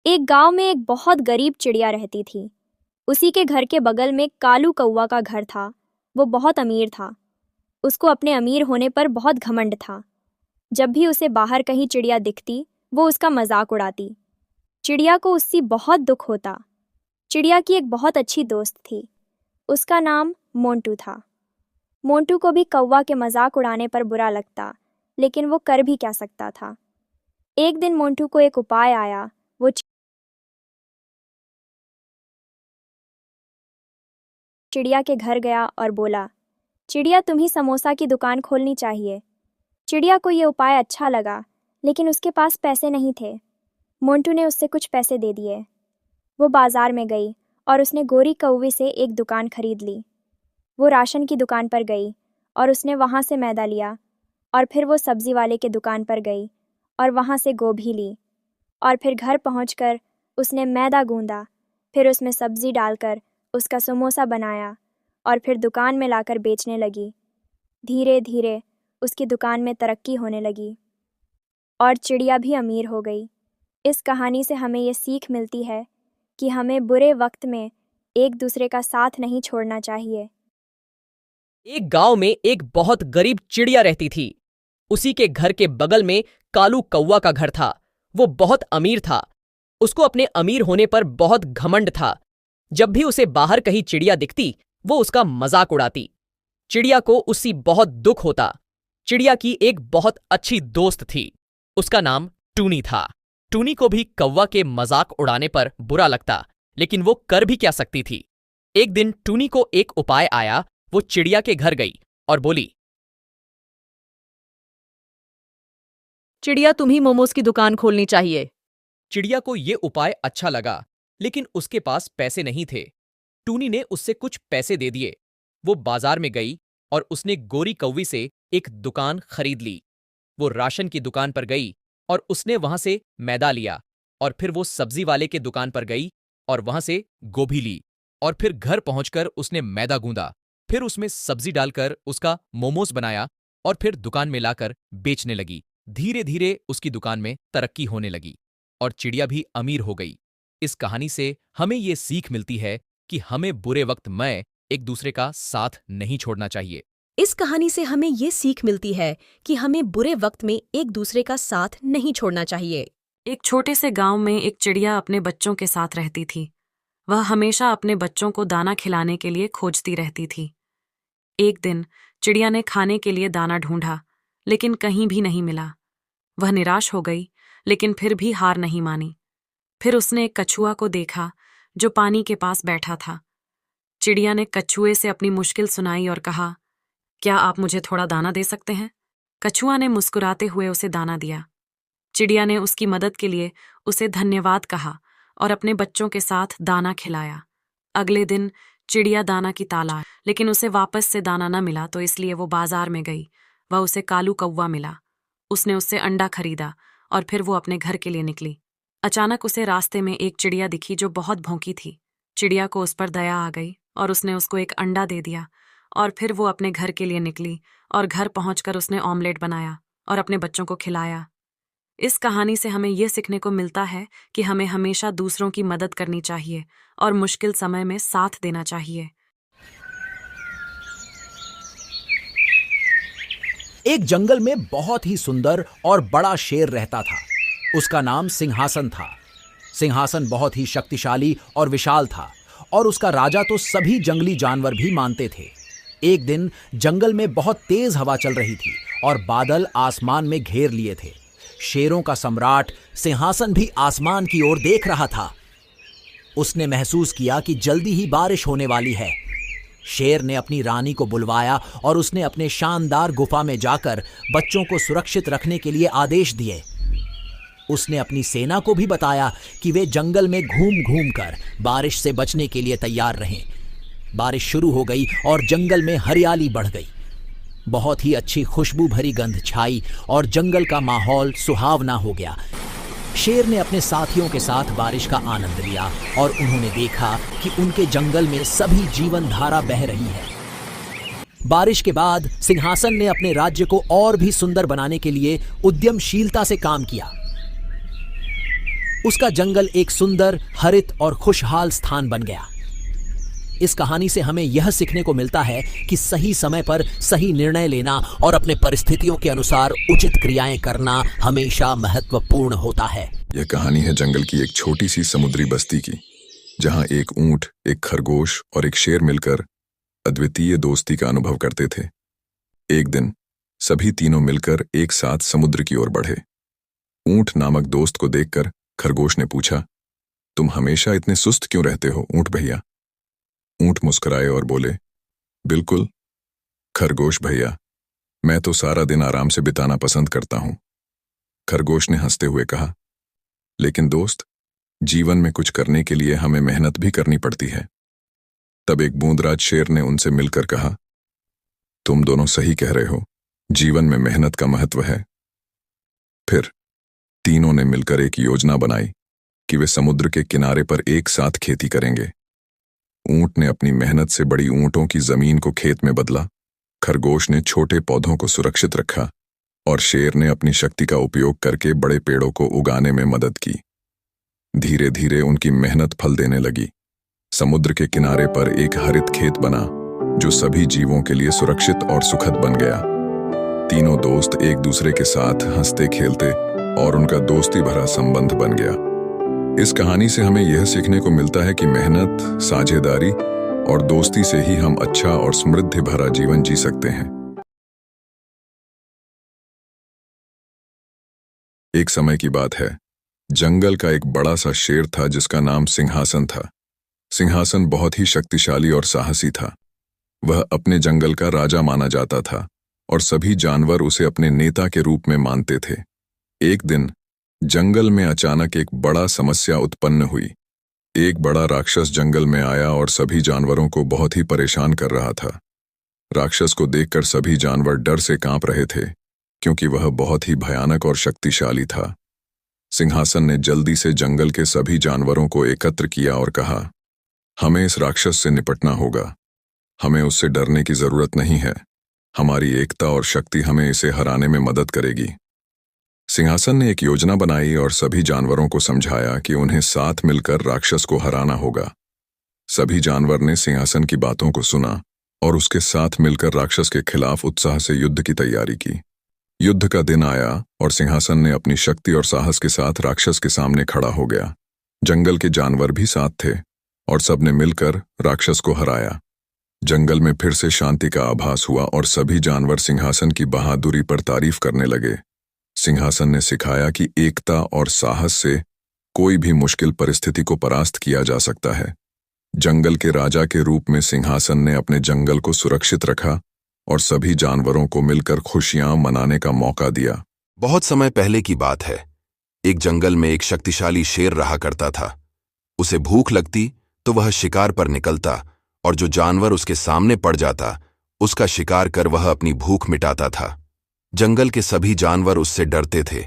एक गांव में एक बहुत गरीब चिड़िया रहती थी। उसी के घर के बगल में कालू कौवा का घर था। वो बहुत अमीर था। उसको अपने अमीर होने पर बहुत घमंड था। जब भी उसे बाहर कहीं चिड़िया दिखती, वो उसका मजाक उड़ाती। चिड़िया को उससे बहुत दुख होता। चिड़िया की एक बहुत अच्छी दोस्त थी। उसका नाम मोंटू था। मोंटू को भी कौवा के मजाक उड़ाने पर बुरा लगता, लेकिन वो कर भी क्या सकता था। एक दिन मोंटू को एक उपाय आया। वो चिड़िया के घर गया और बोला, चिड़िया, तुम्हें समोसा की दुकान खोलनी चाहिए। चिड़िया को ये उपाय अच्छा लगा, लेकिन उसके पास पैसे नहीं थे। मोंटू ने उससे कुछ पैसे दे दिए। वो बाजार में गई और उसने गोरी कौवे से एक दुकान खरीद ली। वो राशन की दुकान पर गई और उसने वहाँ से मैदा लिया। और फिर वो सब्जी वाले के दुकान पर गई और वहाँ से गोभी ली। और फिर घर पहुँचकर उसने मैदा गूंदा। फिर उसमें सब्जी डालकर उसका समोसा बनाया और फिर दुकान में लाकर बेचने लगी। धीरे धीरे उसकी दुकान में तरक्की होने लगी और चिड़िया भी अमीर हो गई। इस कहानी से हमें ये सीख मिलती है कि हमें बुरे वक्त में एक दूसरे का साथ नहीं छोड़ना चाहिए। एक गांव में एक बहुत गरीब चिड़िया रहती थी। उसी के घर के बगल में कालू कौवा का घर था। वो बहुत अमीर था। उसको अपने अमीर होने पर बहुत घमंड था। जब भी उसे बाहर कहीं चिड़िया दिखती, वो उसका मजाक उड़ाती। चिड़िया को उससे बहुत दुख होता। चिड़िया की एक बहुत अच्छी दोस्त थी। उसका नाम टूनी था। टूनी को भी कौवा के मजाक उड़ाने पर बुरा लगता, लेकिन वो कर भी क्या सकती थी। एक दिन टूनी को एक उपाय आया। वो चिड़िया के घर गई और बोली, चिड़िया, तुम्हें मोमोज की दुकान खोलनी चाहिए। चिड़िया को यह उपाय अच्छा लगा, लेकिन उसके पास पैसे नहीं थे। टूनी ने उससे कुछ पैसे दे दिए। वो बाजार में गई और उसने गोरी कौवी से एक दुकान खरीद ली। वो राशन की दुकान पर गई और उसने वहां से मैदा लिया। और फिर वो सब्जी वाले के दुकान पर गई और वहां से गोभी ली। और फिर घर पहुंचकर उसने मैदा गूंदा। फिर उसमें सब्जी डालकर उसका मोमोज बनाया और फिर दुकान में लाकर बेचने लगी। धीरे धीरे उसकी दुकान में तरक्की होने लगी और चिड़िया भी अमीर हो गई। इस कहानी से हमें ये सीख मिलती है कि हमें बुरे वक्त में एक दूसरे का साथ नहीं छोड़ना चाहिए। इस कहानी से हमें ये सीख मिलती है कि हमें बुरे वक्त में एक दूसरे का साथ नहीं छोड़ना चाहिए। एक छोटे से गांव में एक चिड़िया अपने बच्चों के साथ रहती थी। वह हमेशा अपने बच्चों को दाना खिलाने के लिए खोजती रहती थी। एक दिन चिड़िया ने खाने के लिए दाना ढूंढा, लेकिन कहीं भी नहीं मिला। वह निराश हो गई, लेकिन फिर भी हार नहीं मानी। फिर उसने एक कछुआ को देखा जो पानी के पास बैठा था। चिड़िया ने कछुए से अपनी मुश्किल सुनाई और कहा, क्या आप मुझे थोड़ा दाना दे सकते हैं? कछुआ ने मुस्कुराते हुए उसे दाना दिया। चिड़िया ने उसकी मदद के लिए उसे धन्यवाद कहा और अपने बच्चों के साथ दाना खिलाया। अगले दिन चिड़िया दाना की तलाश, लेकिन उसे वापस से दाना न मिला, तो इसलिए वो बाजार में गई। वह उसे कालू कौवा मिला। उसने उससे अंडा खरीदा और फिर वो अपने घर के लिए निकली। अचानक उसे रास्ते में एक चिड़िया दिखी जो बहुत भौंकी थी। चिड़िया को उस पर दया आ गई और उसने उसको एक अंडा दे दिया। और फिर वो अपने घर के लिए निकली और घर पहुंचकर उसने ऑमलेट बनाया और अपने बच्चों को खिलाया। इस कहानी से हमें यह सीखने को मिलता है कि हमें हमेशा दूसरों की मदद करनी चाहिए और मुश्किल समय में साथ देना चाहिए। एक जंगल में बहुत ही सुंदर और बड़ा शेर रहता था। उसका नाम सिंहासन था। सिंहासन बहुत ही शक्तिशाली और विशाल था और उसका राजा तो सभी जंगली जानवर भी मानते थे। एक दिन जंगल में बहुत तेज हवा चल रही थी और बादल आसमान में घेर लिए थे। शेरों का सम्राट सिंहासन भी आसमान की ओर देख रहा था। उसने महसूस किया कि जल्दी ही बारिश होने वाली है। शेर ने अपनी रानी को बुलवाया और उसने अपने शानदार गुफा में जाकर बच्चों को सुरक्षित रखने के लिए आदेश दिए। उसने अपनी सेना को भी बताया कि वे जंगल में घूम घूम कर बारिश से बचने के लिए तैयार रहें। बारिश शुरू हो गई और जंगल में हरियाली बढ़ गई। बहुत ही अच्छी खुशबू भरी गंध छाई और जंगल का माहौल सुहावना हो गया। शेर ने अपने साथियों के साथ बारिश का आनंद लिया और उन्होंने देखा कि उनके जंगल में सभी जीवन धारा बह रही है। बारिश के बाद सिंहासन ने अपने राज्य को और भी सुंदर बनाने के लिए उद्यमशीलता से काम किया। उसका जंगल एक सुंदर, हरित और खुशहाल स्थान बन गया। इस कहानी से हमें यह सीखने को मिलता है कि सही समय पर सही निर्णय लेना और अपने परिस्थितियों के अनुसार उचित क्रियाएं करना हमेशा महत्वपूर्ण होता है। यह कहानी है जंगल की एक छोटी सी समुद्री बस्ती की, जहां एक ऊंट, एक खरगोश और एक शेर मिलकर अद्वितीय दोस्ती का अनुभव करते थे। एक दिन सभी तीनों मिलकर एक साथ समुद्र की ओर बढ़े। ऊंट नामक दोस्त को देखकर खरगोश ने पूछा, तुम हमेशा इतने सुस्त क्यों रहते हो ऊंट भैया? ऊंट मुस्कुराए और बोले, बिल्कुल खरगोश भैया, मैं तो सारा दिन आराम से बिताना पसंद करता हूं। खरगोश ने हंसते हुए कहा, लेकिन दोस्त, जीवन में कुछ करने के लिए हमें मेहनत भी करनी पड़ती है। तब एक बूंदराज शेर ने उनसे मिलकर कहा, तुम दोनों सही कह रहे हो, जीवन में मेहनत का महत्व है। फिर तीनों ने मिलकर एक योजना बनाई कि वे समुद्र के किनारे पर एक साथ खेती करेंगे। ऊंट ने अपनी मेहनत से बड़ी ऊंटों की जमीन को खेत में बदला, खरगोश ने छोटे पौधों को सुरक्षित रखा और शेर ने अपनी शक्ति का उपयोग करके बड़े पेड़ों को उगाने में मदद की। धीरे धीरे उनकी मेहनत फल देने लगी। समुद्र के किनारे पर एक हरित खेत बना जो सभी जीवों के लिए सुरक्षित और सुखद बन गया। तीनों दोस्त एक दूसरे के साथ हंसते खेलते और उनका दोस्ती भरा संबंध बन गया। इस कहानी से हमें यह सीखने को मिलता है कि मेहनत, साझेदारी और दोस्ती से ही हम अच्छा और समृद्धि भरा जीवन जी सकते हैं। एक समय की बात है, जंगल का एक बड़ा सा शेर था जिसका नाम सिंहासन था। सिंहासन बहुत ही शक्तिशाली और साहसी था। वह अपने जंगल का राजा माना जाता था और सभी जानवर उसे अपने नेता के रूप में मानते थे। एक दिन जंगल में अचानक एक बड़ा समस्या उत्पन्न हुई। एक बड़ा राक्षस जंगल में आया और सभी जानवरों को बहुत ही परेशान कर रहा था। राक्षस को देखकर सभी जानवर डर से कांप रहे थे, क्योंकि वह बहुत ही भयानक और शक्तिशाली था। सिंहासन ने जल्दी से जंगल के सभी जानवरों को एकत्र किया और कहा, हमें इस राक्षस से निपटना होगा। हमें उससे डरने की जरूरत नहीं है। हमारी एकता और शक्ति हमें इसे हराने में मदद करेगी। सिंहासन ने एक योजना बनाई और सभी जानवरों को समझाया कि उन्हें साथ मिलकर राक्षस को हराना होगा। सभी जानवर ने सिंहासन की बातों को सुना और उसके साथ मिलकर राक्षस के खिलाफ उत्साह से युद्ध की तैयारी की। युद्ध का दिन आया और सिंहासन ने अपनी शक्ति और साहस के साथ राक्षस के सामने खड़ा हो गया। जंगल के जानवर भी साथ थे और सबने मिलकर राक्षस को हराया। जंगल में फिर से शांति का आभास हुआ और सभी जानवर सिंहासन की बहादुरी पर तारीफ करने लगे। सिंहासन ने सिखाया कि एकता और साहस से कोई भी मुश्किल परिस्थिति को परास्त किया जा सकता है। जंगल के राजा के रूप में सिंहासन ने अपने जंगल को सुरक्षित रखा और सभी जानवरों को मिलकर खुशियां मनाने का मौका दिया। बहुत समय पहले की बात है। एक जंगल में एक शक्तिशाली शेर रहा करता था। उसे भूख लगती तो वह शिकार पर निकलता और जो जानवर उसके सामने पड़ जाता उसका शिकार कर वह अपनी भूख मिटाता था। जंगल के सभी जानवर उससे डरते थे।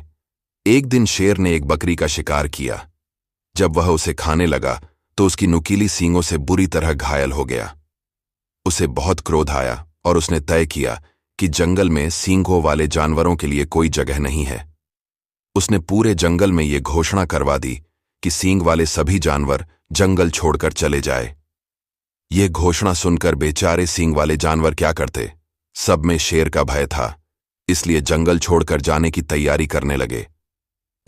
एक दिन शेर ने एक बकरी का शिकार किया। जब वह उसे खाने लगा तो उसकी नुकीली सींगों से बुरी तरह घायल हो गया। उसे बहुत क्रोध आया और उसने तय किया कि जंगल में सींगों वाले जानवरों के लिए कोई जगह नहीं है। उसने पूरे जंगल में ये घोषणा करवा दी कि सींग वाले सभी जानवर जंगल छोड़कर चले जाए। ये घोषणा सुनकर बेचारे सींग वाले जानवर क्या करते? सब में शेर का भय था, इसलिए जंगल छोड़कर जाने की तैयारी करने लगे।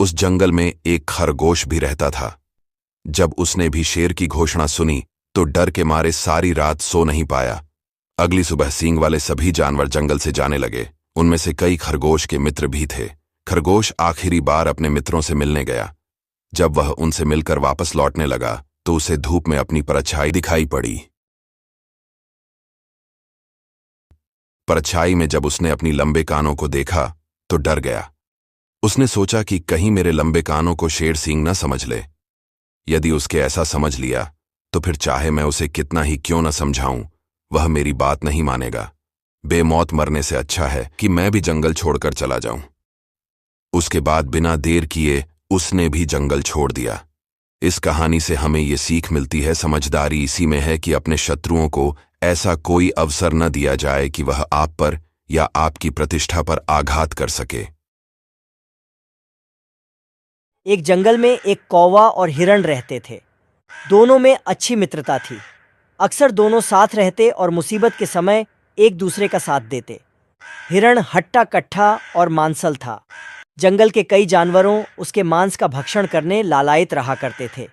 उस जंगल में एक खरगोश भी रहता था। जब उसने भी शेर की घोषणा सुनी तो डर के मारे सारी रात सो नहीं पाया। अगली सुबह सींग वाले सभी जानवर जंगल से जाने लगे। उनमें से कई खरगोश के मित्र भी थे। खरगोश आखिरी बार अपने मित्रों से मिलने गया। जब वह उनसे मिलकर वापस लौटने लगा तो उसे धूप में अपनी परछाई दिखाई पड़ी। परछाई में जब उसने अपनी लंबे कानों को देखा तो डर गया। उसने सोचा कि कहीं मेरे लंबे कानों को शेर सींग न समझ ले। यदि उसके ऐसा समझ लिया तो फिर चाहे मैं उसे कितना ही क्यों न समझाऊं, वह मेरी बात नहीं मानेगा। बेमौत मरने से अच्छा है कि मैं भी जंगल छोड़कर चला जाऊं। उसके बाद बिना देर किए उसने भी जंगल छोड़ दिया। इस कहानी से हमें ये सीख मिलती है, समझदारी इसी में है कि अपने शत्रुओं को ऐसा कोई अवसर न दिया जाए कि वह आप पर या आपकी प्रतिष्ठा पर आघात कर सके। एक जंगल में एक कौवा और हिरण रहते थे। दोनों में अच्छी मित्रता थी। अक्सर दोनों साथ रहते और मुसीबत के समय एक दूसरे का साथ देते। हिरण हट्टा कट्ठा और मांसल था। जंगल के कई जानवरों उसके मांस का भक्षण करने लालायित रहा करते थे,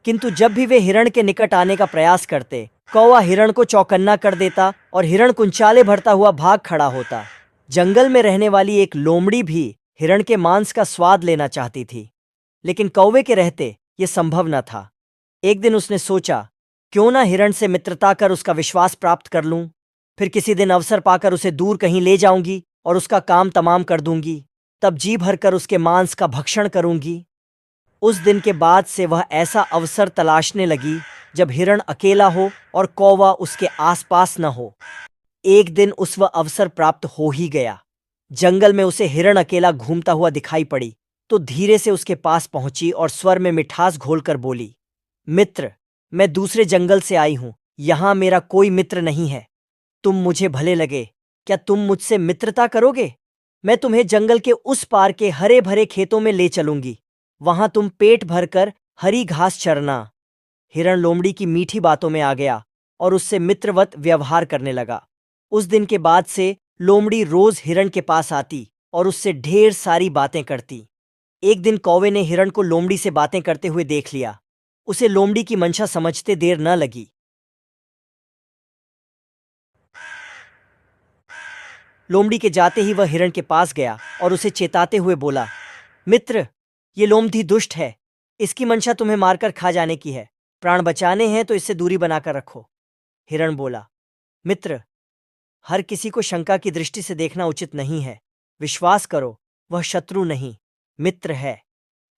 किंतु जब भी वे हिरण के निकट आने का प्रयास करते, कौवा हिरण को चौकन्ना कर देता और हिरण कुंचाले भरता हुआ भाग खड़ा होता। जंगल में रहने वाली एक लोमड़ी भी हिरण के मांस का स्वाद लेना चाहती थी, लेकिन कौवे के रहते ये संभव न था। एक दिन उसने सोचा, क्यों ना हिरण से मित्रता कर उसका विश्वास प्राप्त कर लूं, फिर किसी दिन अवसर पाकर उसे दूर कहीं ले जाऊंगी और उसका काम तमाम कर दूंगी, तब जी भरकर उसके मांस का भक्षण करूंगी। उस दिन के बाद से वह ऐसा अवसर तलाशने लगी जब हिरण अकेला हो और कौवा उसके आसपास न हो। एक दिन उस वह अवसर प्राप्त हो ही गया। जंगल में उसे हिरण अकेला घूमता हुआ दिखाई पड़ी तो धीरे से उसके पास पहुंची और स्वर में मिठास घोलकर बोली, मित्र, मैं दूसरे जंगल से आई हूं, यहां मेरा कोई मित्र नहीं है। तुम मुझे भले लगे, क्या तुम मुझसे मित्रता करोगे? मैं तुम्हें जंगल के उस पार के हरे भरे खेतों में ले चलूंगी, वहां तुम पेट भरकर हरी घास चरना। हिरण लोमड़ी की मीठी बातों में आ गया और उससे मित्रवत व्यवहार करने लगा। उस दिन के बाद से लोमड़ी रोज हिरण के पास आती और उससे ढेर सारी बातें करती। एक दिन कौवे ने हिरण को लोमड़ी से बातें करते हुए देख लिया। उसे लोमड़ी की मंशा समझते देर न लगी। लोमड़ी के जाते ही वह हिरण के पास गया और उसे चेताते हुए बोला, मित्र, ये लोमड़ी दुष्ट है, इसकी मंशा तुम्हें मारकर खा जाने की है। प्राण बचाने हैं तो इससे दूरी बनाकर रखो। हिरण बोला, मित्र, हर किसी को शंका की दृष्टि से देखना उचित नहीं है। विश्वास करो, वह शत्रु नहीं, मित्र है।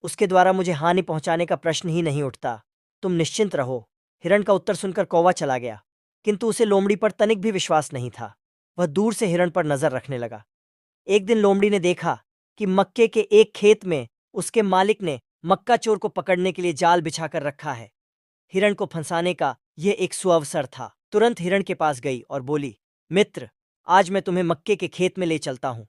उसके द्वारा मुझे हानि पहुंचाने का प्रश्न ही नहीं उठता। तुम निश्चिंत रहो। हिरण का उत्तर सुनकर कौवा चला गया, किंतु उसे लोमड़ी पर तनिक भी विश्वास नहीं था। वह दूर से हिरण पर नजर रखने लगा। एक दिन लोमड़ी ने देखा कि मक्के के एक खेत में उसके मालिक ने मक्का चोर को पकड़ने के लिए जाल बिछाकर रखा है। हिरण को फंसाने का यह एक सुअवसर था। तुरंत हिरण के पास गई और बोली, मित्र, आज मैं तुम्हें मक्के के खेत में ले चलता हूं।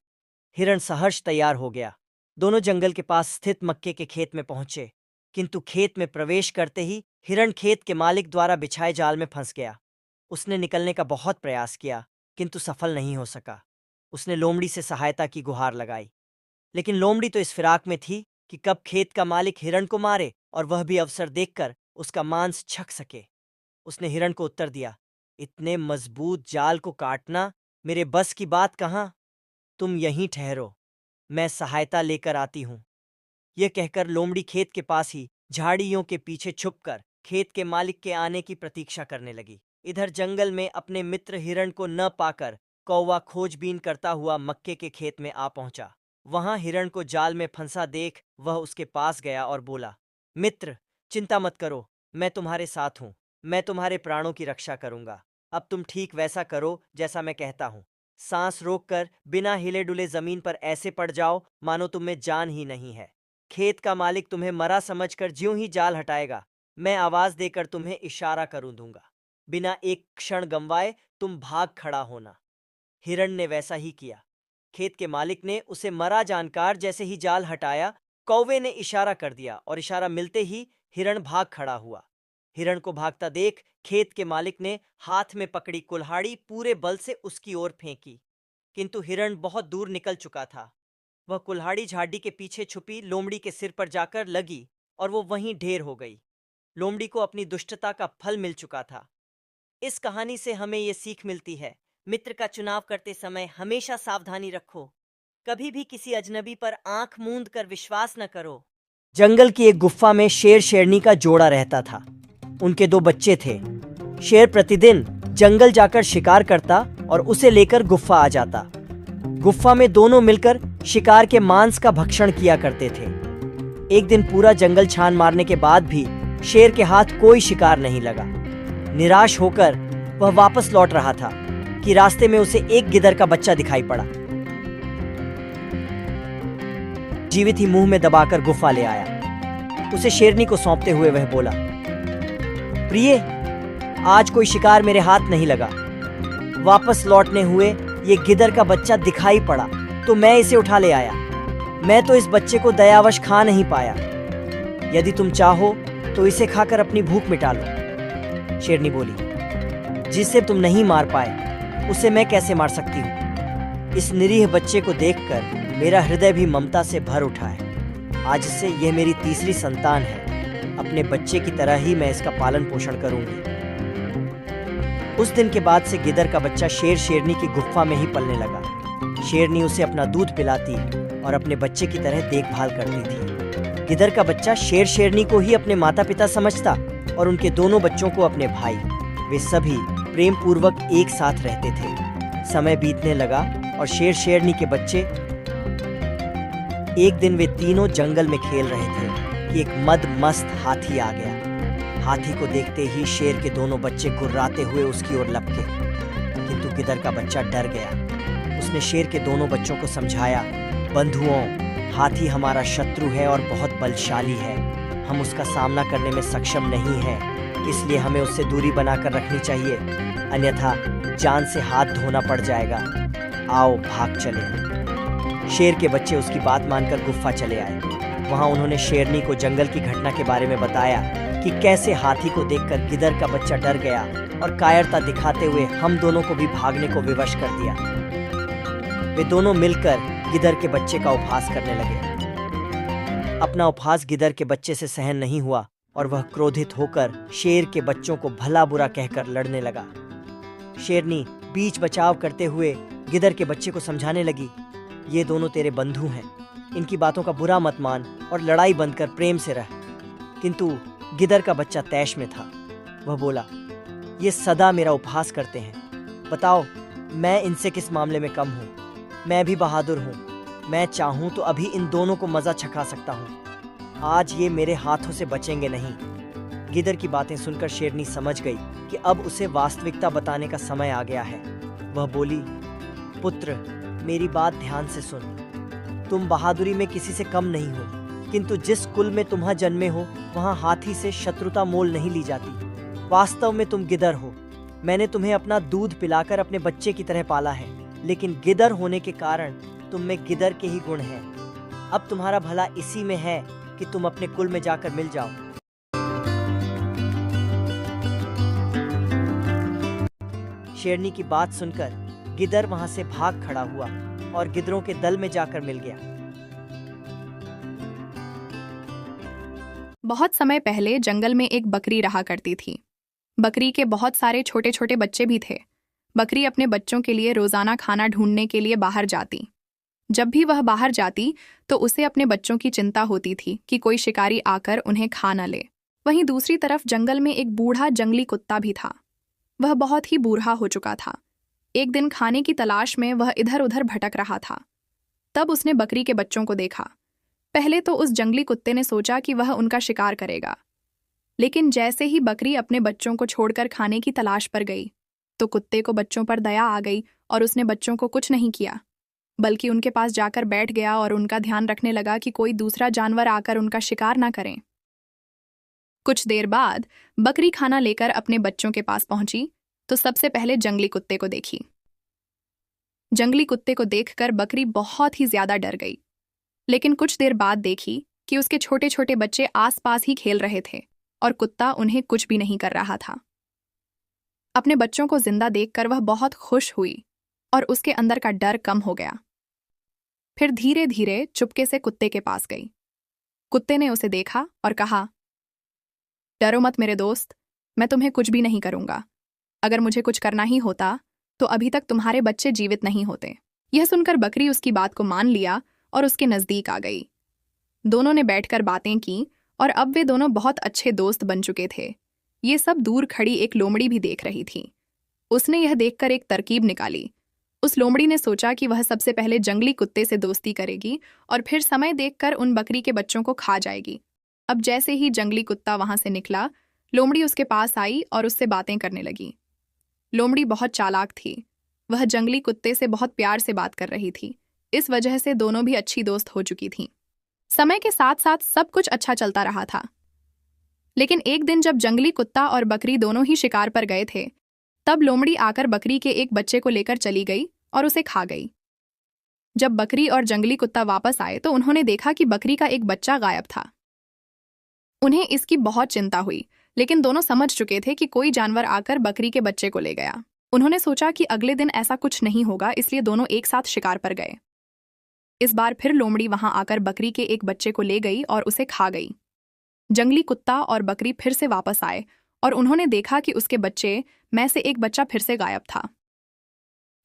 हिरण सहर्ष तैयार हो गया। दोनों जंगल के पास स्थित मक्के के खेत में पहुंचे, किंतु खेत में प्रवेश करते ही हिरण खेत के मालिक द्वारा बिछाए जाल में फंस गया। उसने निकलने का बहुत प्रयास किया, किंतु सफल नहीं हो सका। उसने लोमड़ी से सहायता की गुहार लगाई, लेकिन लोमड़ी तो इस फिराक में थी कि कब खेत का मालिक हिरण को मारे और वह भी अवसर देखकर उसका मांस छक सके। उसने हिरण को उत्तर दिया, इतने मजबूत जाल को काटना मेरे बस की बात कहाँ। तुम यहीं ठहरो, मैं सहायता लेकर आती हूं। यह कहकर लोमड़ी खेत के पास ही झाड़ियों के पीछे छुपकर खेत के मालिक के आने की प्रतीक्षा करने लगी। इधर जंगल में अपने मित्र हिरण को न पाकर कौवा खोजबीन करता हुआ मक्के के खेत में आ पहुंचा। वहां हिरण को जाल में फंसा देख वह उसके पास गया और बोला, मित्र, चिंता मत करो, मैं तुम्हारे साथ हूं। मैं तुम्हारे प्राणों की रक्षा करूंगा। अब तुम ठीक वैसा करो जैसा मैं कहता हूं। सांस रोककर बिना हिले डुले जमीन पर ऐसे पड़ जाओ मानो तुम में जान ही नहीं है। खेत का मालिक तुम्हें मरा समझकर ज्यों ही जाल हटाएगा, मैं आवाज देकर तुम्हें इशारा करूं दूंगा। बिना एक क्षण गंवाए तुम भाग खड़ा होना। हिरण ने वैसा ही किया। खेत के मालिक ने उसे मरा जानकर जैसे ही जाल हटाया, कौवे ने इशारा कर दिया और इशारा मिलते ही हिरण भाग खड़ा हुआ। हिरण को भागता देख खेत के मालिक ने हाथ में पकड़ी कुल्हाड़ी पूरे बल से उसकी ओर फेंकी, किंतु हिरण बहुत दूर निकल चुका था। वह कुल्हाड़ी झाड़ी के पीछे छुपी लोमड़ी के सिर पर जाकर लगी और वो वहीं ढेर हो गई। लोमड़ी को अपनी दुष्टता का फल मिल चुका था। इस कहानी से हमें ये सीख मिलती है, मित्र का चुनाव करते समय हमेशा सावधानी रखो। कभी भी किसी अजनबी पर आंख मूंद कर विश्वास न करो। जंगल की एक गुफा में शेर शेरनी का जोड़ा रहता था। उनके 2 बच्चे थे। शेर प्रतिदिन जंगल जाकर शिकार करता और उसे लेकर गुफा आ जाता। गुफा में दोनों मिलकर शिकार के मांस का भक्षण किया करते थे। एक दिन पूरा जंगल छान मारने के बाद भी शेर के हाथ कोई शिकार नहीं लगा। निराश होकर वह वापस लौट रहा था कि रास्ते में उसे एक गिदर का बच्चा दिखाई पड़ा। जीवित ही मुंह में दबाकर गुफा ले आया। उसे शेरनी को सौंपते हुए वह बोला, प्रिय, आज कोई शिकार मेरे हाथ नहीं लगा। वापस लौटने हुए ये गिदर का बच्चा दिखाई पड़ा तो मैं इसे उठा ले आया। मैं तो इस बच्चे को दयावश खा नहीं पाया, यदि तुम चाहो तो इसे खाकर अपनी भूख मिटा लो। शेरनी बोली, जिसे तुम नहीं मार पाए उसे मैं कैसे मार सकती हूँ? इस निरीह बच्चे को देखकर मेरा हृदय भी ममता से भर उठा है। आज से यह मेरी तीसरी संतान है। अपने बच्चे की तरह ही मैं इसका पालन पोषण करूंगी। उस दिन के बाद से गिदर का बच्चा शेर शेरनी की गुफा में ही पलने लगा। शेरनी उसे अपना दूध पिलाती और अपने बच्चे की तरह देखभाल करती थी। गिदर का बच्चा शेर शेरनी को ही अपने माता पिता समझता और उनके दोनों बच्चों को अपने भाई। वे सभी प्रेम पूर्वक एक साथ रहते थे। समय बीतने लगा और शेर शेरनी के बच्चे, एक दिन वे तीनों जंगल में खेल रहे थे कि एक मद मस्त हाथी आ गया। हाथी को देखते ही शेर के दोनों बच्चे गुर्राते हुए उसकी ओर लपके, किंतु गिदर का बच्चा डर गया। उसने शेर के दोनों बच्चों को समझाया, बंधुओं, हाथी हमारा शत्रु है और बहुत बलशाली है। हम उसका सामना करने में सक्षम नहीं हैं, इसलिए हमें उससे दूरी बनाकर रखनी चाहिए, अन्यथा जान से हाथ धोना पड़ जाएगा। आओ भाग चले। शेर के बच्चे उसकी बात मानकर गुफा चले आए। वहां उन्होंने शेरनी को जंगल की घटना के बारे में बताया कि कैसे हाथी को देखकर गिदर का बच्चा डर गया और कायरता दिखाते हुए हम दोनों को भी भागने को विवश कर दिया। वे दोनों मिलकर गिदर के बच्चे का उपहास करने लगे। अपना उपहास गिदर के बच्चे से सहन नहीं हुआ और वह क्रोधित होकर शेर के बच्चों को भला बुरा कहकर लड़ने लगा। शेरनी बीच बचाव करते हुए गिदर के बच्चे को समझाने लगी, ये दोनों तेरे बंधु हैं, इनकी बातों का बुरा मत मान और लड़ाई बंद कर प्रेम से रह। किंतु गिदर का बच्चा तैश में था। वह बोला, ये सदा मेरा उपहास करते हैं। बताओ, मैं इनसे किस मामले में कम हूँ? मैं भी बहादुर हूँ। मैं चाहूँ तो अभी इन दोनों को मजा चखा सकता हूँ। आज ये मेरे हाथों से बचेंगे नहीं। गिदर की बातें सुनकर शेरनी समझ गई कि अब उसे वास्तविकता बताने का समय आ गया है। वह बोली, पुत्र, मेरी बात ध्यान से सुन। तुम बहादुरी में किसी से कम नहीं हो, किंतु जिस कुल में तुम्हां जन्मे हो वहां हाथी से शत्रुता मोल नहीं ली जाती। वास्तव में तुम गिदर हो। मैंने तुम्हें अपना दूध पिलाकर अपने बच्चे की तरह पाला है, लेकिन गिदर होने के कारण तुम में गिदर के ही गुण हैं। अब तुम्हारा भला इसी में है कि तुम अपने कुल में जाकर मिल जाओ। शेरनी की बात सुनकर गिदर वहां से भाग खड़ा हुआ और गिदरों के दल में जाकर मिल गया। बहुत समय पहले जंगल में एक बकरी रहा करती थी। बकरी के बहुत सारे छोटे छोटे बच्चे भी थे। बकरी अपने बच्चों के लिए रोजाना खाना ढूंढने के लिए बाहर जाती। जब भी वह बाहर जाती तो उसे अपने बच्चों की चिंता होती थी कि कोई शिकारी आकर उन्हें खा न ले। वहीं दूसरी तरफ जंगल में एक बूढ़ा जंगली कुत्ता भी था। वह बहुत ही बूढ़ा हो चुका था। एक दिन खाने की तलाश में वह इधर उधर भटक रहा था। तब उसने बकरी के बच्चों को देखा। पहले तो उस जंगली कुत्ते ने सोचा कि वह उनका शिकार करेगा, लेकिन जैसे ही बकरी अपने बच्चों को छोड़कर खाने की तलाश पर गई तो कुत्ते को बच्चों पर दया आ गई और उसने बच्चों को कुछ नहीं किया, बल्कि उनके पास जाकर बैठ गया और उनका ध्यान रखने लगा कि कोई दूसरा जानवर आकर उनका शिकार ना करें। कुछ देर बाद बकरी खाना लेकर अपने बच्चों के पास पहुंची तो सबसे पहले जंगली कुत्ते को देखी। जंगली कुत्ते को देखकर बकरी बहुत ही ज्यादा डर गई, लेकिन कुछ देर बाद देखी कि उसके छोटे छोटे बच्चे आसपास ही खेल रहे थे और कुत्ता उन्हें कुछ भी नहीं कर रहा था। अपने बच्चों को जिंदा देखकर वह बहुत खुश हुई और उसके अंदर का डर कम हो गया। फिर धीरे धीरे चुपके से कुत्ते के पास गई। कुत्ते ने उसे देखा और कहा, डरो मत मेरे दोस्त, मैं तुम्हें कुछ भी नहीं करूंगा। अगर मुझे कुछ करना ही होता तो अभी तक तुम्हारे बच्चे जीवित नहीं होते। यह सुनकर बकरी उसकी बात को मान लिया और उसके नजदीक आ गई। दोनों ने बैठकर बातें की और अब वे दोनों बहुत अच्छे दोस्त बन चुके थे। ये सब दूर खड़ी एक लोमड़ी भी देख रही थी। उसने यह देखकर एक तरकीब निकाली। उस लोमड़ी ने सोचा कि वह सबसे पहले जंगली कुत्ते से दोस्ती करेगी और फिर समय देखकर उन बकरी के बच्चों को खा जाएगी। अब जैसे ही जंगली कुत्ता वहां से निकला, लोमड़ी उसके पास आई और उससे बातें करने लगी। लोमड़ी बहुत चालाक थी। वह जंगली कुत्ते से बहुत प्यार से बात कर रही थी। इस वजह से दोनों भी अच्छी दोस्त हो चुकी थीं। समय के साथ साथ सब कुछ अच्छा चलता रहा था। लेकिन एक दिन जब जंगली कुत्ता और बकरी दोनों ही शिकार पर गए थे, तब लोमड़ी आकर बकरी के एक बच्चे को लेकर चली गई और उसे खा गई। जब बकरी और जंगली कुत्ता वापस आए तो उन्होंने देखा कि बकरी का एक बच्चा गायब था। उन्हें इसकी बहुत चिंता हुई, लेकिन दोनों समझ चुके थे कि कोई जानवर आकर बकरी के बच्चे को ले गया। उन्होंने सोचा कि अगले दिन ऐसा कुछ नहीं होगा, इसलिए दोनों एक साथ शिकार पर गए। इस बार फिर लोमड़ी वहां आकर बकरी के एक बच्चे को ले गई और उसे खा गई। जंगली कुत्ता और बकरी फिर से वापस आए और उन्होंने देखा कि उसके बच्चे में से एक बच्चा फिर से गायब था।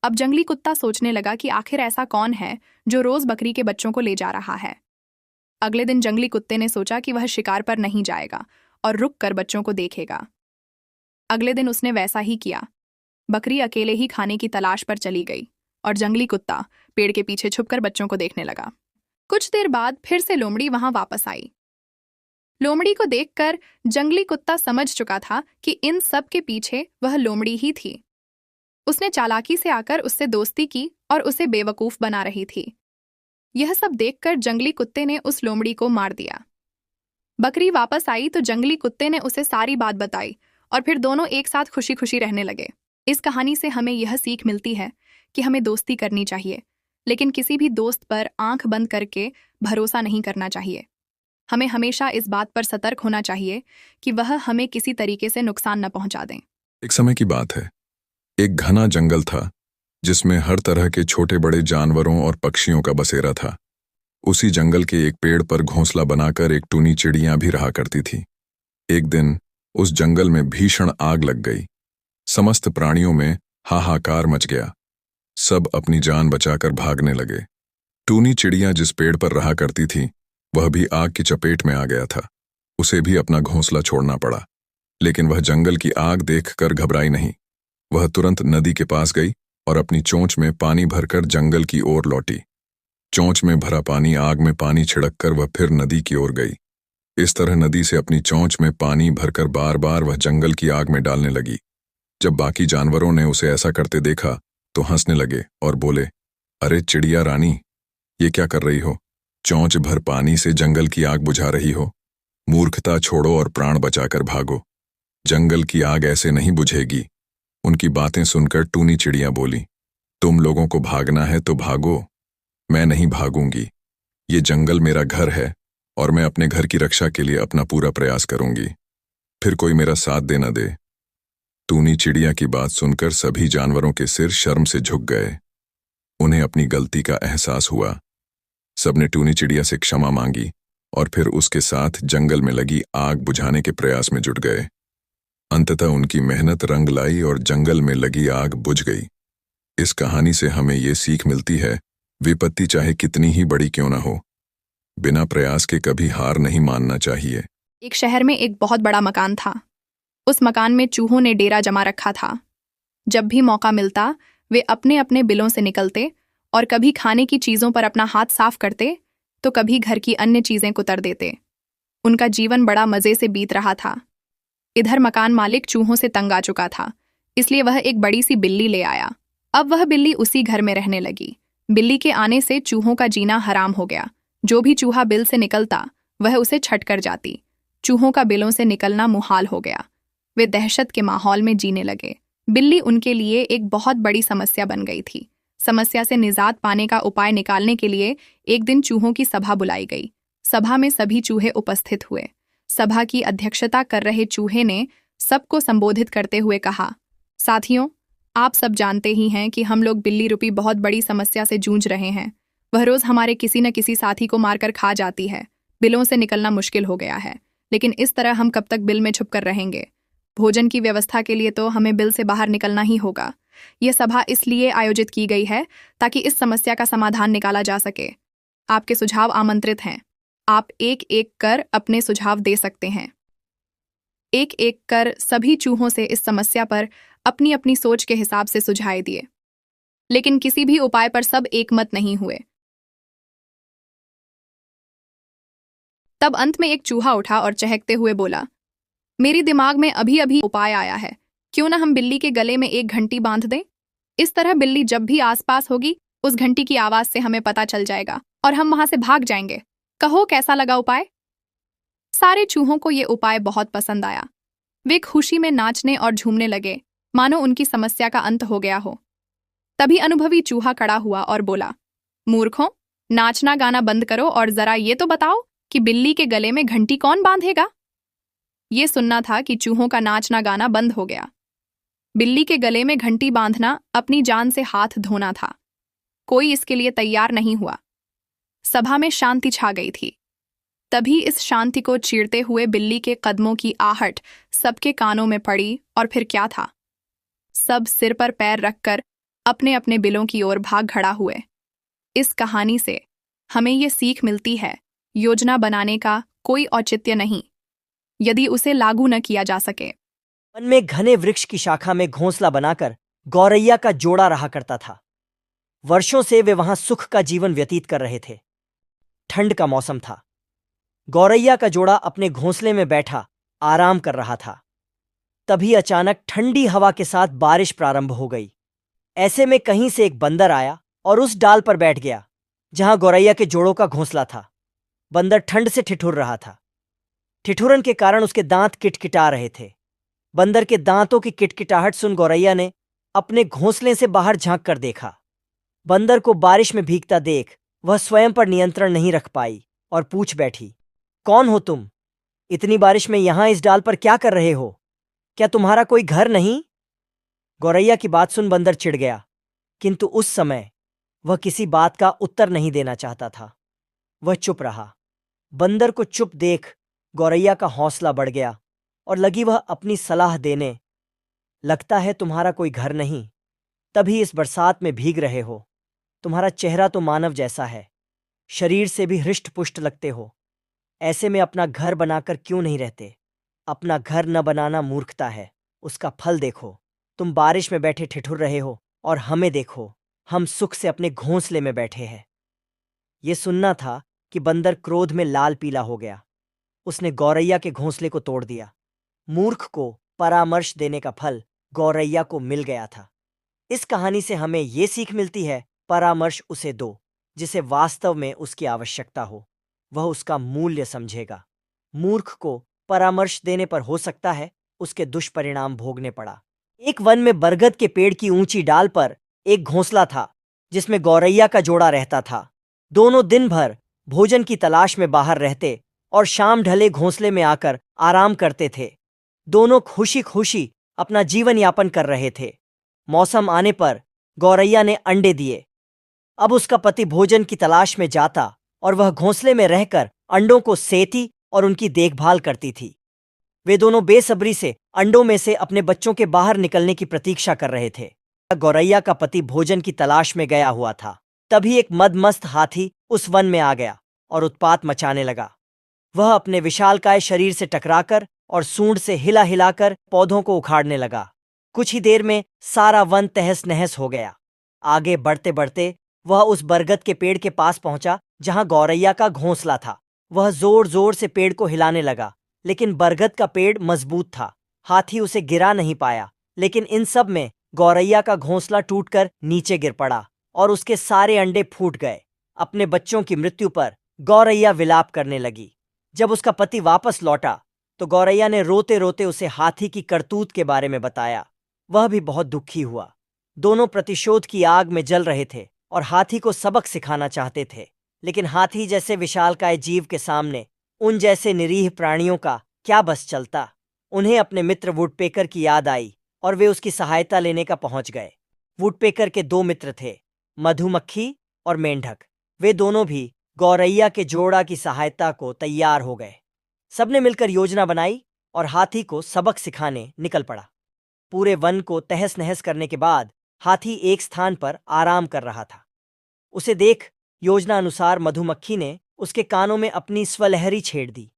अब जंगली कुत्ता सोचने लगा कि आखिर ऐसा कौन है जो रोज बकरी के बच्चों को ले जा रहा है। अगले दिन जंगली कुत्ते ने सोचा कि वह शिकार पर नहीं जाएगा और रुक कर बच्चों को देखेगा। अगले दिन उसने वैसा ही किया। बकरी अकेले ही खाने की तलाश पर चली गई और जंगली कुत्ता पेड़ के पीछे छुपकर बच्चों को देखने लगा। कुछ देर बाद फिर से लोमड़ी वहां वापस आई। लोमड़ी को देखकर जंगली कुत्ता समझ चुका था कि इन सब के पीछे वह लोमड़ी ही थी। उसने चालाकी से आकर उससे दोस्ती की और उसे बेवकूफ बना रही थी। यह सब देखकर जंगली कुत्ते ने उस लोमड़ी को मार दिया। बकरी वापस आई तो जंगली कुत्ते ने उसे सारी बात बताई और फिर दोनों एक साथ खुशी खुशी रहने लगे। इस कहानी से हमें यह सीख मिलती है कि हमें दोस्ती करनी चाहिए, लेकिन किसी भी दोस्त पर आंख बंद करके भरोसा नहीं करना चाहिए। हमें हमेशा इस बात पर सतर्क होना चाहिए कि वह हमें किसी तरीके से नुकसान न पहुंचा दें। एक समय की बात है, एक घना जंगल था जिसमें हर तरह के छोटे बड़े जानवरों और पक्षियों का बसेरा था। उसी जंगल के एक पेड़ पर घोंसला बनाकर एक टूनी चिड़ियां भी रहा करती थी। एक दिन उस जंगल में भीषण आग लग गई। समस्त प्राणियों में हाहाकार मच गया। सब अपनी जान बचाकर भागने लगे। टूनी चिड़िया जिस पेड़ पर रहा करती थी वह भी आग की चपेट में आ गया था। उसे भी अपना घोंसला छोड़ना पड़ा, लेकिन वह जंगल की आग देखकर घबराई नहीं। वह तुरंत नदी के पास गई और अपनी चोंच में पानी भरकर जंगल की ओर लौटी। चोंच में भरा पानी आग में पानी छिड़ककर वह फिर नदी की ओर गई। इस तरह नदी से अपनी चोंच में पानी भरकर बार बार वह जंगल की आग में डालने लगी। जब बाकी जानवरों ने उसे ऐसा करते देखा तो हंसने लगे और बोले, अरे चिड़िया रानी, ये क्या कर रही हो? चोंच भर पानी से जंगल की आग बुझा रही हो। मूर्खता छोड़ो और प्राण बचाकर भागो। जंगल की आग ऐसे नहीं बुझेगी। उनकी बातें सुनकर टूनी चिड़िया बोली, तुम लोगों को भागना है तो भागो, मैं नहीं भागूंगी। ये जंगल मेरा घर है और मैं अपने घर की रक्षा के लिए अपना पूरा प्रयास करूंगी, फिर कोई मेरा साथ दे न दे। टूनी चिड़िया की बात सुनकर सभी जानवरों के सिर शर्म से झुक गए। उन्हें अपनी गलती का एहसास हुआ। सबने टूनी चिड़िया से क्षमा मांगी और फिर उसके साथ जंगल में लगी आग बुझाने के प्रयास में जुट गए। अंततः उनकी मेहनत रंग लाई और जंगल में लगी आग बुझ गई। इस कहानी से हमें ये सीख मिलती है, विपत्ति चाहे कितनी ही बड़ी क्यों न हो, बिना प्रयास के कभी हार नहीं मानना चाहिए। एक शहर में एक बहुत बड़ा मकान था। उस मकान में चूहों ने डेरा जमा रखा था। जब भी मौका मिलता वे अपने अपने बिलों से निकलते और कभी खाने की चीज़ों पर अपना हाथ साफ करते तो कभी घर की अन्य चीज़ें कुतर देते। उनका जीवन बड़ा मज़े से बीत रहा था। इधर मकान मालिक चूहों से तंग आ चुका था, इसलिए वह एक बड़ी सी बिल्ली ले आया। अब वह बिल्ली उसी घर में रहने लगी। बिल्ली के आने से चूहों का जीना हराम हो गया। जो भी चूहा बिल से निकलता वह उसे छट कर जाती। चूहों का बिलों से निकलना मुहाल हो गया। वे दहशत के माहौल में जीने लगे। बिल्ली उनके लिए एक बहुत बड़ी समस्या बन गई थी। समस्या से निजात पाने का उपाय निकालने के लिए एक दिन चूहों की सभा बुलाई गई। सभा में सभी चूहे उपस्थित हुए। सभा की अध्यक्षता कर रहे चूहे ने सबको संबोधित करते हुए कहा, साथियों, आप सब जानते ही हैं कि हम लोग बिल्ली रूपी बहुत बड़ी समस्या से जूझ रहे हैं। वह रोज हमारे किसी न किसी साथी को मारकर खा जाती है। बिलों से निकलना मुश्किल हो गया है, लेकिन इस तरह हम कब तक बिल में छुपकर रहेंगे? भोजन की व्यवस्था के लिए तो हमें बिल से बाहर निकलना ही होगा। यह सभा इसलिए आयोजित की गई है ताकि इस समस्या का समाधान निकाला जा सके। आपके सुझाव आमंत्रित हैं। आप एक एक कर अपने सुझाव दे सकते हैं। एक एक कर सभी चूहों से इस समस्या पर अपनी अपनी सोच के हिसाब से सुझाव दिए, लेकिन किसी भी उपाय पर सब एकमत नहीं हुए। तब अंत में एक चूहा उठा और चहकते हुए बोला, मेरी दिमाग में अभी अभी उपाय आया है। क्यों ना हम बिल्ली के गले में एक घंटी बांध दें? इस तरह बिल्ली जब भी आसपास होगी उस घंटी की आवाज से हमें पता चल जाएगा और हम वहां से भाग जाएंगे। कहो कैसा लगा उपाय? सारे चूहों को ये उपाय बहुत पसंद आया। वे खुशी में नाचने और झूमने लगे, मानो उनकी समस्या का अंत हो गया हो। तभी अनुभवी चूहा खड़ा हुआ और बोला, मूर्खों, नाचना गाना बंद करो और जरा ये तो बताओ कि बिल्ली के गले में घंटी कौन बांधेगा? ये सुनना था कि चूहों का नाचना गाना बंद हो गया। बिल्ली के गले में घंटी बांधना अपनी जान से हाथ धोना था। कोई इसके लिए तैयार नहीं हुआ। सभा में शांति छा गई थी। तभी इस शांति को चीरते हुए बिल्ली के कदमों की आहट सबके कानों में पड़ी, और फिर क्या था? सब सिर पर पैर रखकर अपने अपने बिलों की ओर भाग खड़ा हुए। इस कहानी से हमें ये सीख मिलती है, योजना बनाने का कोई औचित्य नहीं, यदि उसे लागू न किया जा सके। वन में घने वृक्ष की शाखा में घोंसला बनाकर गौरैया का जोड़ा रहा करता था। वर्षों से वे वहां सुख का जीवन व्यतीत कर रहे थे। ठंड का मौसम था। गौरैया का जोड़ा अपने घोंसले में बैठा आराम कर रहा था। तभी अचानक ठंडी हवा के साथ बारिश प्रारंभ हो गई। ऐसे में कहीं से एक बंदर आया और उस डाल पर बैठ गया जहां गौरैया के जोड़ों का घोंसला था। बंदर ठंड से ठिठुर रहा था। ठिठुरन के कारण उसके दांत किटकिटा रहे थे। बंदर के दांतों की किटकिटाहट सुन गौरैया ने अपने घोंसले से बाहर झांक कर देखा। बंदर को बारिश में भीगता देख वह स्वयं पर नियंत्रण नहीं रख पाई और पूछ बैठी, कौन हो तुम? इतनी बारिश में यहां इस डाल पर क्या कर रहे हो? क्या तुम्हारा कोई घर नहीं? गौरैया की बात सुन बंदर चिढ़ गया, किंतु उस समय वह किसी बात का उत्तर नहीं देना चाहता था। वह चुप रहा। बंदर को चुप देख गौरैया का हौसला बढ़ गया और लगी वह अपनी सलाह देने। लगता है तुम्हारा कोई घर नहीं, तभी इस बरसात में भीग रहे हो। तुम्हारा चेहरा तो मानव जैसा है, शरीर से भी हृष्ट पुष्ट लगते हो। ऐसे में अपना घर बनाकर क्यों नहीं रहते? अपना घर न बनाना मूर्खता है, उसका फल देखो। तुम बारिश में बैठे ठिठुर रहे हो और हमें देखो, हम सुख से अपने घोंसले में बैठे हैं। ये सुनना था कि बंदर क्रोध में लाल पीला हो गया। उसने गौरैया के घोंसले को तोड़ दिया। मूर्ख को परामर्श देने का फल गौरैया को मिल गया था। इस कहानी से हमें ये सीख मिलती है, परामर्श उसे दो जिसे वास्तव में उसकी आवश्यकता हो, वह उसका मूल्य समझेगा। मूर्ख को परामर्श देने पर हो सकता है उसके दुष्परिणाम भोगने पड़ा। एक वन में बरगद के पेड़ की ऊंची डाल पर एक घोंसला था जिसमें गौरैया का जोड़ा रहता था। दोनों दिन भर भोजन की तलाश में बाहर रहते और शाम ढले घोंसले में आकर आराम करते थे। दोनों खुशी खुशी अपना जीवन यापन कर रहे थे। मौसम आने पर गौरैया ने अंडे दिए। अब उसका पति भोजन की तलाश में जाता और वह घोंसले में रहकर अंडों को सेती और उनकी देखभाल करती थी। वे दोनों बेसब्री से अंडों में से अपने बच्चों के बाहर निकलने की प्रतीक्षा कर रहे थे। गौरैया का पति भोजन की तलाश में गया हुआ था। तभी एक मदमस्त हाथी उस वन में आ गया और उत्पात मचाने लगा। वह अपने विशालकाय शरीर से टकराकर और सूंड से हिला हिलाकर पौधों को उखाड़ने लगा। कुछ ही देर में सारा वन तहस नहस हो गया। आगे बढ़ते बढ़ते वह उस बरगद के पेड़ के पास पहुंचा जहां गौरैया का घोंसला था। वह जोर जोर से पेड़ को हिलाने लगा, लेकिन बरगद का पेड़ मजबूत था। हाथी उसे गिरा नहीं पाया, लेकिन इन सब में गौरैया का घोंसला टूटकर नीचे गिर पड़ा और उसके सारे अंडे फूट गए। अपने बच्चों की मृत्यु पर गौरैया विलाप करने लगी। जब उसका पति वापस लौटा तो गौरैया ने रोते रोते उसे हाथी की करतूत के बारे में बताया। वह भी बहुत दुखी हुआ। दोनों प्रतिशोध की आग में जल रहे थे और हाथी को सबक सिखाना चाहते थे, लेकिन हाथी जैसे विशालकाय जीव के सामने उन जैसे निरीह प्राणियों का क्या बस चलता। उन्हें अपने मित्र वुडपेकर की याद आई और वे उसकी सहायता लेने का पहुंच गए। वुडपेकर के दो मित्र थे, मधुमक्खी और मेंढक। वे दोनों भी गौरैया के जोड़ा की सहायता को तैयार हो गए। सबने मिलकर योजना बनाई और हाथी को सबक सिखाने निकल पड़ा। पूरे वन को तहस नहस करने के बाद हाथी एक स्थान पर आराम कर रहा था। उसे देख योजना अनुसार मधुमक्खी ने उसके कानों में अपनी स्वलहरी छेड़ दी।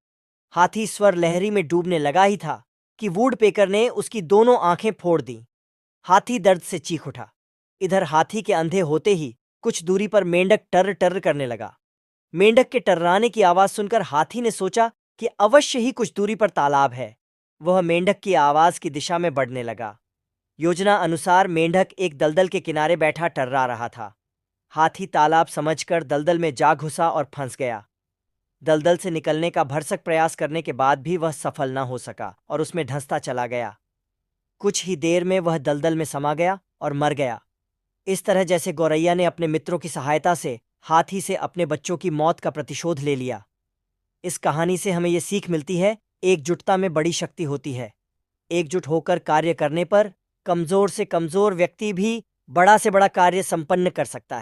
हाथी स्वर लहरी में डूबने लगा ही था कि वुडपेकर ने उसकी दोनों आंखें फोड़ दी। हाथी दर्द से चीख उठा। इधर हाथी के अंधे होते ही कुछ दूरी पर मेंढक टर्र टर्र करने लगा। मेंढक के टर्राने की आवाज सुनकर हाथी ने सोचा कि अवश्य ही कुछ दूरी पर तालाब है। वह मेंढक की आवाज की दिशा में बढ़ने लगा। योजना अनुसार मेंढक एक दलदल के किनारे बैठा टर्रा रहा था। हाथी तालाब समझकर दलदल में जा घुसा और फंस गया। दलदल से निकलने का भरसक प्रयास करने के बाद भी वह सफल न हो सका और उसमें धंसता चला गया। कुछ ही देर में वह दलदल में समा गया और मर गया। इस तरह जैसे गौरैया ने अपने मित्रों की सहायता से हाथी से अपने बच्चों की मौत का प्रतिशोध ले लिया। इस कहानी से हमें यह सीख मिलती है एकजुटता में बड़ी शक्ति होती है। एकजुट होकर कार्य करने पर कमजोर से कमजोर व्यक्ति भी बड़ा से बड़ा कार्य संपन्न कर सकता है।